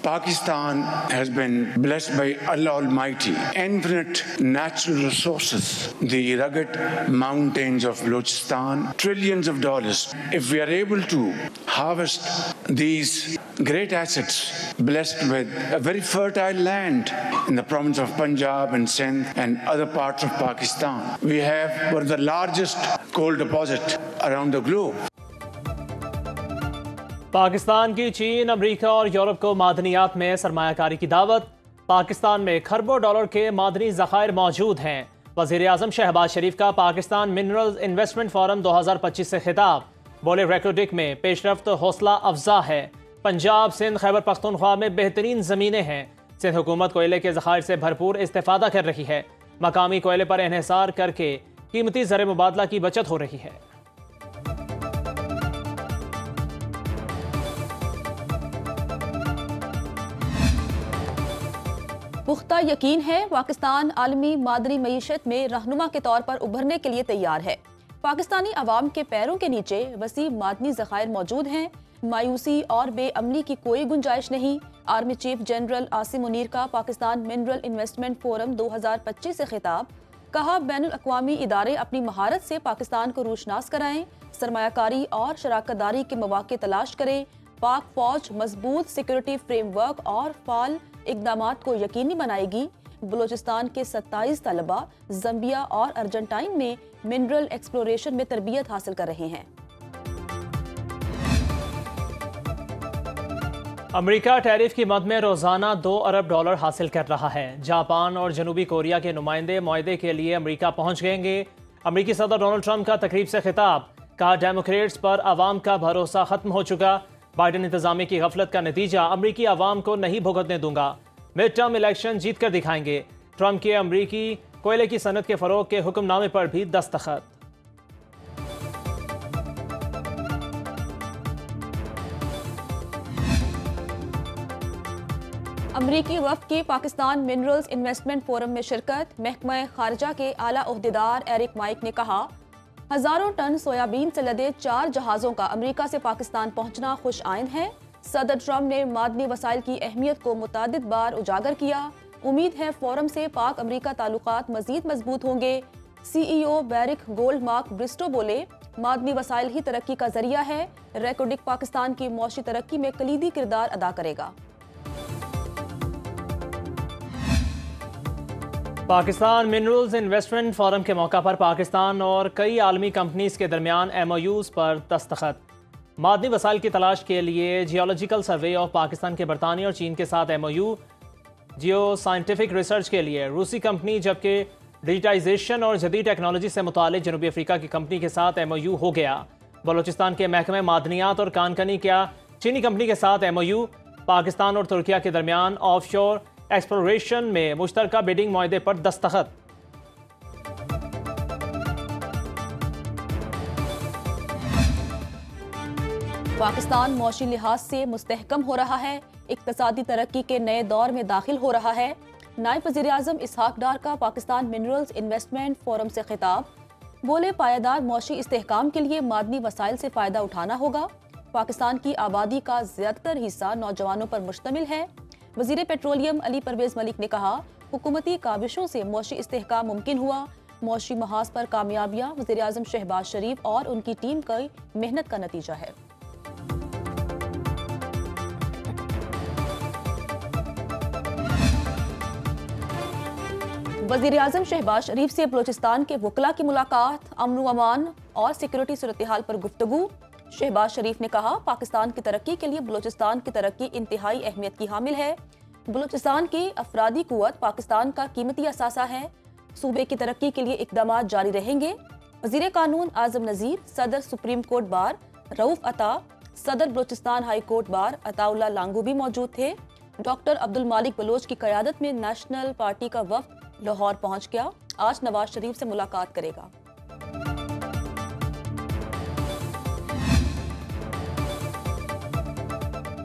Pakistan has been blessed by Allah Almighty, infinite natural resources, the rugged mountains of Balochistan, trillions of dollars. If we are able to harvest these great assets, blessed with a very fertile land in the province of Punjab and Sindh and other parts of Pakistan, we have one of the largest coal deposit around the globe. Pakistan की चीन, America और Europe को मादनियात में सरमायाकारी की दावत। पाकिस्तान में खरबों dollar के मादनी ज़खायर मौजूद हैं। वज़ीर आज़म शहबाज शरीफ का पाकिस्तान मिनरल्स इन्वेस्टमेंट फोरम 2025 से खिताब। बोले रेकोडिक में पेशरफ्त हौसला अफजा है। पंजाब, सिंध, खैबर पख्तूनख्वा में बेहतरीन ज़मीनें हैं। सिंध हुकूमत कोयले के ज़खायर से भरपूर इस्तेफादा कर रही है। मकामी कोयले पर इन्हिसार करके कीमती ज़र मुबादला की बचत हो रही है। पुख्ता यकीन है पाकिस्तान आलमी मादनी मईशत में रहनुमा के तौर पर उभरने के लिए तैयार है। पाकिस्तानी अवाम के पैरों के नीचे वसी मादनी ज़खायर मौजूद हैं। मायूसी और बेअमनी की कोई गुंजाइश नहीं। Army chief general Asim Munir का पाकिस्तान मिनरल इन्वेस्टमेंट फोरम 2025 से खिताब। कहा, बैनुल अक़वामी इदारे अपनी महारत से पाकिस्तान को रूशनास कराएं, सरमायाकारी और शराकतदारी के मौके तलाश करें। पाक फौज मजबूत सिक्योरिटी फ्रेमवर्क और फाल इक़दामात को यकीनी बनाएगी। बलूचिस्तान के 27 तलबा ज़म्बिया और अर्जेंटाइन में मिनरल एक्सप्लोरेशन में तरबियत हासिल कर रहे हैं। अमेरिका टैरिफ की मद में रोजाना $2 अरब हासिल कर रहा है। जापान और जनूबी कोरिया के नुमाइंदे मुआहदे के लिए अमेरिका पहुंच गएंगे। अमेरिकी सदर डोनाल्ड ट्रंप का तकरीब से खिताब। कहा, डेमोक्रेट्स पर अवाम का भरोसा खत्म हो चुका। बाइडेन इंतजामिया की गफलत का नतीजा अमरीकी अवाम को नहीं भुगतने दूंगा। मिड टर्म इलेक्शन जीत कर दिखाएंगे। ट्रंप के अमरीकी कोयले की सनत के फरोग के हुक्मनामे पर भी दस्तखत। अमरीकी वफ़द की पाकिस्तान मिनरल्स इन्वेस्टमेंट फोरम में शिरकत। महकमा खारजा के आला ओहदेदार एरिक माइक ने कहा, हजारों टन सोयाबीन से लदे 4 जहाज़ों का अमेरिका से पाकिस्तान पहुंचना खुश आइंद है। सदर ट्रंप ने मादनी वसाइल की अहमियत को मुतादिद बार उजागर किया। उम्मीद है फोरम से पाक अमेरिका ताल्लुकात मजीद मजबूत होंगे। CEO बैरिक गोल्डमार्क ब्रिस्टो बोले, मादनी वसाइल ही तरक्की का जरिया है। रेकोडिक पाकिस्तान की मौशी तरक्की में कलीदी किरदार अदा करेगा। पाकिस्तान मिनरल्स इन्वेस्टमेंट फोरम के मौका पर पाकिस्तान और कई आलमी कंपनीज के दरमियान MOUs पर दस्तखत। मादनी वसाइल की तलाश के लिए जियोलॉजिकल सर्वे ऑफ पाकिस्तान के बरतानिया और चीन के साथ MOU, जियो साइंटिफिक रिसर्च के लिए रूसी कंपनी, जबकि डिजिटाइजेशन और जदीद टेक्नोलॉजी से मुतालिक जनूबी अफ्रीका की कंपनी के साथ MOU हो गया। बलोचिस्तान के महकमे मादनियात और कानकनी क्या चीनी कंपनी के साथ MOU। पाकिस्तान और तुर्किया के दरमियान ऑफशोर एक्सप्लोरेशन में मुश्तरका बिडिंग मुआहदे पर दस्तखत। पाकिस्तान मौशी लिहाज से मुस्तहकम हो रहा है। इक्तसादी तरक्की के नए दौर में दाखिल हो रहा है। नायब वज़ीर आज़म इसहाक डार का पाकिस्तान मिनरल्स इन्वेस्टमेंट फोरम से खिताब। बोले, पायदार मौशी इस्तेहकाम के लिए मादनी वसाइल से फ़ायदा उठाना होगा। पाकिस्तान की आबादी का ज़्यादातर हिस्सा नौजवानों पर मुश्तमिल है। वज़ीर पेट्रोलियम अली परवेज़ मलिक ने कहा, हुकूमती काविशों से मौशी इस्तेहकाम मुमकिन हुआ। मौशी महाज पर कामयाबियाँ वज़ीर आज़म शहबाज शरीफ और उनकी टीम की मेहनत का नतीजा है। वज़ीर आज़म शहबाज शरीफ से बलूचिस्तान के वकला की मुलाकात। अमन अमान और सिक्योरिटी सूरत हाल पर गुफ्तगू। शहबाज शरीफ ने कहा, पाकिस्तान की तरक्की के लिए बलूचिस्तान की तरक्की इंतहाई अहमियत की हामिल है। बलूचिस्तान की अफरादी कुव्वत पाकिस्तान का कीमती असासा है। सूबे की तरक्की के लिए इक़दामात जारी रहेंगे। वज़ीर कानून आज़म नज़ीर, सदर सुप्रीम कोर्ट बार रऊफ अता, सदर Balochistan high court bar Ataullah Langoo भी मौजूद थे। डॉक्टर अब्दुल मालिक बलोच की क़यादत में नेशनल पार्टी का वफ़द लाहौर पहुँच गया। आज नवाज शरीफ से मुलाकात करेगा।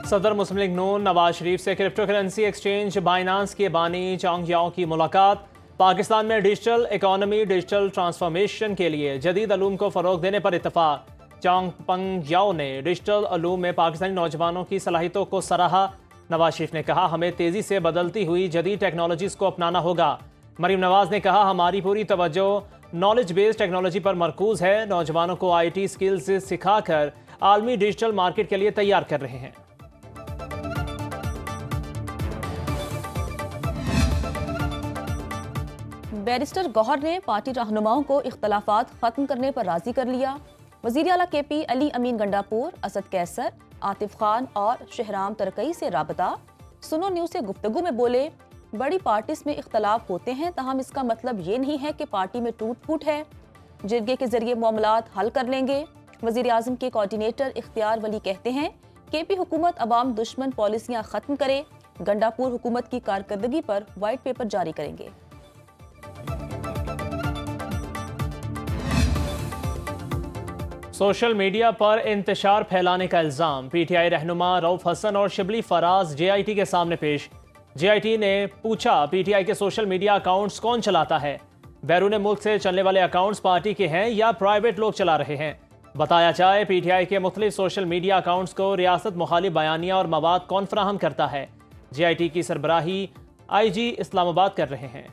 सदर मुस्लिम लीग नून नवाज शरीफ से क्रिप्टो करेंसी एक्सचेंज बाइनांस के बानी चांग याओ की मुलाकात। पाकिस्तान में डिजिटल इकोनॉमी, डिजिटल ट्रांसफॉर्मेशन के लिए जदीद अलूम को फ़रोग देने पर इत्तफाक। चांग पंग याओ ने डिजिटल अलूम में पाकिस्तानी नौजवानों की सलाहियतों को सराहा। नवाज शरीफ ने कहा, हमें तेजी से बदलती हुई जदीद टेक्नोलॉजीज को अपनाना होगा। मरीम नवाज ने कहा, हमारी पूरी तवज्जो नॉलेज बेस्ड टेक्नोलॉजी पर मरकूज है। नौजवानों को IT स्किल्स सिखाकर आलमी डिजिटल मार्केट के लिए तैयार कर रहे हैं। बैरिस्टर गौहर ने पार्टी रहनुमाओं को इख्तलाफात खत्म करने पर राजी कर लिया। वजीर आला KP अली अमीन गंडापुर, असद कैसर, आतिफ खान और शहराम तरकई से राबता। सुनो न्यूज़ से गुफ्तगू में बोले, बड़ी पार्टीज में इख्तलाफ होते हैं, ताहम इसका मतलब ये नहीं है कि पार्टी में टूट फूट है। जिरगे के जरिए मामलात हल कर लेंगे। वजीर आजम के कोऑर्डिनेटर इख्तियार वली कहते हैं, KP हुकूमत अवाम दुश्मन पॉलिसियां खत्म करे। गंडापुर हुकूमत की कारकर्दगी पर वाइट पेपर जारी करेंगे। सोशल मीडिया पर इंतशार फैलाने का इल्जाम PTI रहनुमा रऊफ हसन और शिबली फराज JIT के सामने पेश। JIT ने पूछा, PTI के सोशल मीडिया अकाउंट्स कौन चलाता है? बैरून मुल्क से चलने वाले अकाउंट्स पार्टी के हैं या प्राइवेट लोग चला रहे हैं? बताया जाए, PTI के मुख्तलिफ सोशल मीडिया अकाउंट्स को रियासत मुखालिफ बयानिया और मवाद कौन फराहम करता है? JIT की सरबराही IG इस्लामाबाद कर रहे हैं।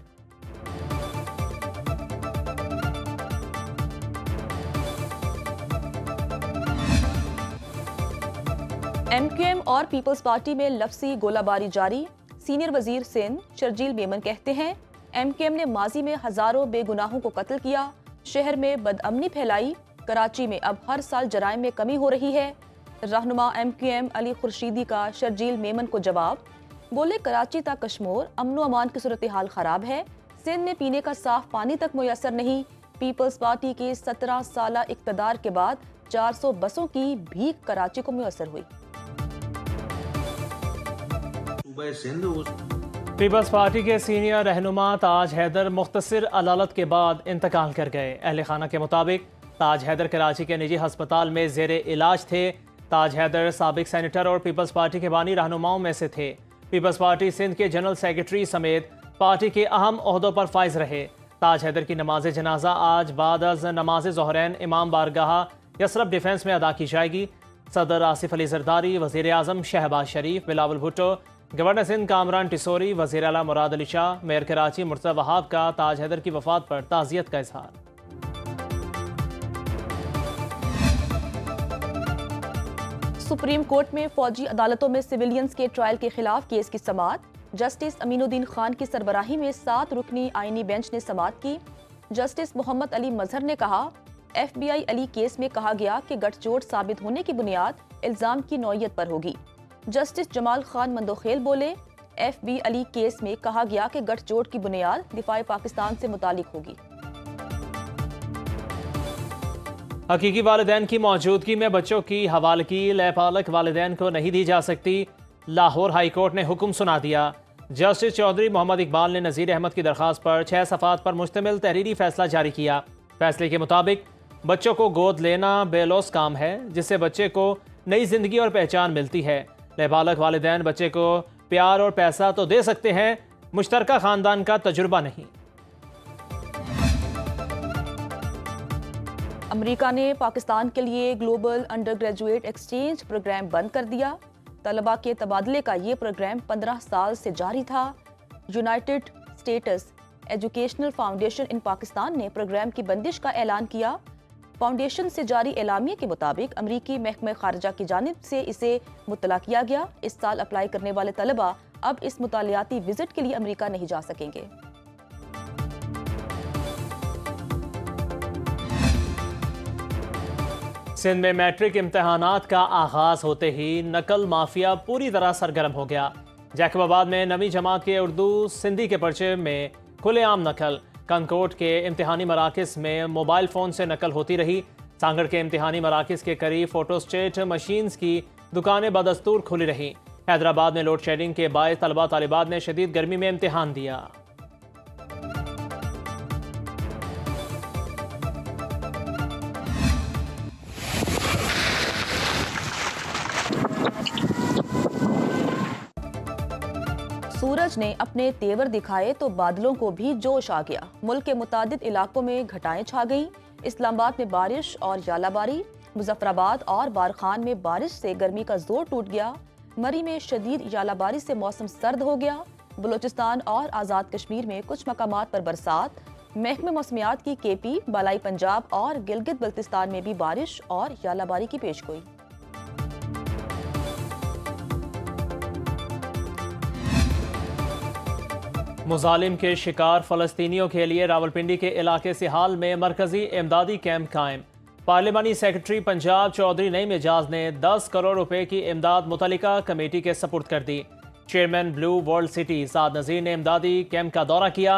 MQM और पीपल्स पार्टी में लफ्जी गोलाबारी जारी। सीनियर वजीर सिंध शर्जील मेमन कहते हैं, MQM ने माजी में हजारों बेगुनाहों को कत्ल किया, शहर में बदअमनी फैलाई। कराची में अब हर साल जराइम में कमी हो रही है। रहनुमा MQM अली खुर्शीदी का शर्जील मेमन को जवाब, बोले, कराची तक कश्मोर अमनो अमान की सूरत हाल खराब है। सिंध में पीने का साफ पानी तक मुयसर नहीं। पीपल्स पार्टी के 17 साल इक़्तिदार के बाद 400 बसों की भीख कराची को मुयसर हुई। पीपल्स पार्टी के सीनियर रहनुमा ताज हैदर मुख्तसर अदालत के बाद इंतकाल कर गए। अहल खाना के मुताबिक ताज हैदर कराची के निजी अस्पताल में जेरे इलाज थे। ताज हैदर साबिक सेनेटर और पीपल्स पार्टी के बानी रहनुमाओं में से थे। पीपल्स पार्टी सिंध के जनरल सेक्रेटरी समेत पार्टी के अहम ओहदों पर फाइज रहे। ताज हैदर की नमाज जनाजा आज बाद अज़ नमाज ज़ोहरैन इमाम बारगाह यसरफ डिफेंस में अदा की जाएगी। सदर आसिफ अली जरदारी, वज़ीर आज़म शहबाज शरीफ, बिलावल भुट्टो, गवर्नर सिंध कामरान टिसोरी, वज़ीर आला मुराद अली शाह, मेयर कराची मुर्तज़ा वहाब का ताज हैदर की वफ़ात पर ताज़ियत का इज़हार। सुप्रीम कोर्ट में फौजी अदालतों में सिविलियंस के ट्रायल के खिलाफ केस की समाअत। जस्टिस अमीनुद्दीन खान की सरबराही में 7 रुकनी आईनी बेंच ने समाअत की। जस्टिस मोहम्मद अली मजहर ने कहा, FBI अली केस में कहा गया कि गठजोड़ साबित होने की बुनियाद इल्जाम की नौयत पर होगी। जस्टिस जमाल खान मंदोखेल बोले, FB अली केस में कहा गया कि गठजोड़ की बुनियाद दिफाए पाकिस्तान से मुतालिक होगी। हकीकी वालिदैन की मौजूदगी में बच्चों की हवालगी लैपालक वालिदैन को नहीं दी जा सकती। लाहौर हाई कोर्ट ने हुक्म सुना दिया। जस्टिस चौधरी मोहम्मद इकबाल ने नज़ीर अहमद की दरख्वास्त पर 6 सफ़ात पर मुश्तमिल तहरीरी फैसला जारी किया। फैसले के मुताबिक बच्चों को गोद लेना बेलौस काम है, जिससे बच्चे को नई जिंदगी और पहचान मिलती है। लैपालक वालिदैन बच्चे को प्यार और पैसा तो दे सकते हैं, मुश्तरका खानदान का तजुर्बा नहीं। अमेरिका ने पाकिस्तान के लिए global undergraduate exchange program बंद कर दिया। तलबा के तबादले का ये प्रोग्राम 15 साल से जारी था। यूनाइटेड स्टेट्स एजुकेशनल फाउंडेशन इन पाकिस्तान ने प्रोग्राम की बंदिश का ऐलान किया। फाउंडेशन से जारी एलामिया के मुताबिक अमरीकी महकमे खारजा की जानिब से इसे मुत्तला किया गया। इस साल अप्लाई करने वाले तलबा अब इस मुतालियाती विजिट के लिए अमरीका नहीं जा सकेंगे। सिंध में मैट्रिक इम्तहानात का आगाज होते ही नकल माफिया पूरी तरह सरगर्म हो गया। जैकबाबाद में 9वीं जमात के उर्दू सिंधी के पर्चे में खुलेआम नकल। कनकोट के इम्तिहानी मराकज़ में मोबाइल फ़ोन से नकल होती रही। सांगड़ के इम्तिहानी मराकज़ के करीब फोटोस्टेट मशीन्स की दुकानें बदस्तूर खुली रहीं। हैदराबाद में लोड शेडिंग के बायस तलबा तालिबात ने शदीद गर्मी में इम्तिहान दिया। सूरज ने अपने तेवर दिखाए तो बादलों को भी जोश आ गया। मुल्क के मुतादिद इलाकों में घटाएं छा गईं। इस्लामाबाद में बारिश और यालाबारी, मुजफ्फराबाद और बारखान में बारिश से गर्मी का जोर टूट गया। मरी में शदीद यालाबारी से मौसम सर्द हो गया। बलूचिस्तान और आज़ाद कश्मीर में कुछ मकामात पर बरसात। महकमे मौसमियात की केपी, बालाई पंजाब और गिलगित बल्तिस्तान में भी बारिश और यालाबारी की पेशगोई। मुजालिम के शिकार फ़लस्तीनियों के लिए रावलपिंडी के इलाके सिहाल में मरकजी इमदादी कैंप कायम। पार्लिमानी सेक्रेटरी पंजाब चौधरी नईम एजाज ने 10 करोड़ रुपए की इमदाद मुतल्लिका कमेटी के सपुर्द कर दी। चेयरमैन ब्लू वर्ल्ड सिटी साद नज़ीर ने इमदादी कैंप का दौरा किया।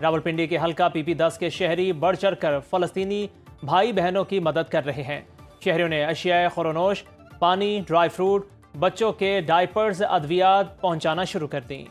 रावलपिंडी के हल्का PP10 के शहरी बढ़ चढ़ कर फ़लस्तीनी भाई बहनों की मदद कर रहे हैं। शहरियों ने अशियाए खुरोनोश, पानी, ड्राई फ्रूट, बच्चों के डायपर्स, अद्वियात पहुँचाना शुरू कर दी।